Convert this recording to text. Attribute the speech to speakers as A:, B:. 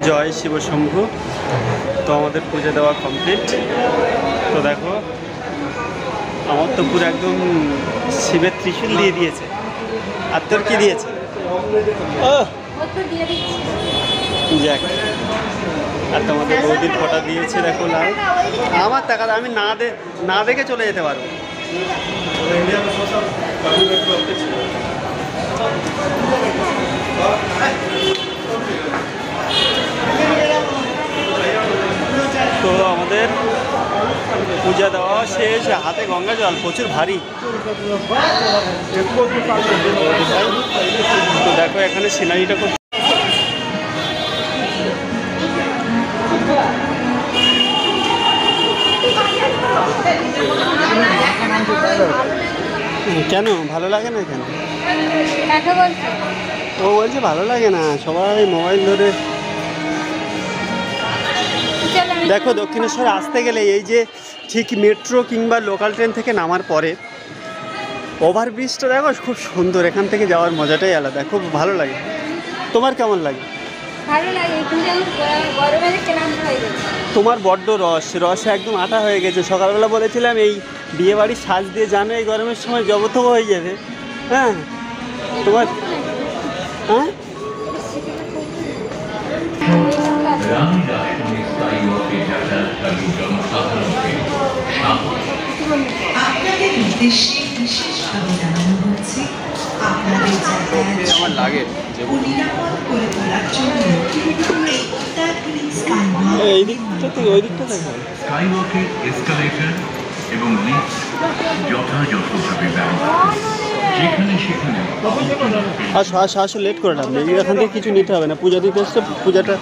A: জয় শিব শম্ভু। তো আমাদের পুজো দেওয়া কমপ্লিট। তো দেখো আমার তো পুরো একদম শিবের ত্রিশূল দিয়ে দিয়েছে। আর তোর কি দিয়েছে? যাক, আর তোমাদের বৌদির ফটো দিয়েছে দেখো লাল। আমার টাকা আমি না দেখে চলে যেতে পারবো। তো আমাদের পূজা দেওয়া শেষ, হাতে গঙ্গা জল প্রচুর ভারী। তো দেখো এখানে সিনারিটা খুব কেন ভালো লাগে না? কেন ও বলছে ভালো লাগে না, সবাই মোবাইল ধরে। দেখো দক্ষিণেশ্বরে আসতে গেলে এই যে ঠিক মেট্রো কিংবা লোকাল ট্রেন থেকে নামার পরে ওভারব্রিজটা দেখো খুব সুন্দর, এখান থেকে যাওয়ার মজাটাই আলাদা, খুব ভালো লাগে। তোমার কেমন লাগে? তোমার বড্ড রসে একদম আটা হয়ে গেছে। সকালবেলা বলেছিলাম এই বিয়েবাড়ির সাজ দিয়ে জানো এই গরমের সময় জবতব হয়ে যাবে। হ্যাঁ তোমার হ্যাঁ
B: আপনাদের উদ্দেশ্যে বিশেষভাবে জানানো হচ্ছে আপনাদের
A: আমার লাগে
B: নিরাপদ করে তোলার জন্য
A: এই দিকটা থেকে ওই দিকটা দেখো।
C: স্কাইওয়াকের এসকালেটর এবং লিফট যথাযথভাবে ব্যবহার, যেখানে সেখানে
A: আসো লেট করে না, এখান থেকে কিছু নিতে হবে না। পূজা দিতে এসছে, পূজাটা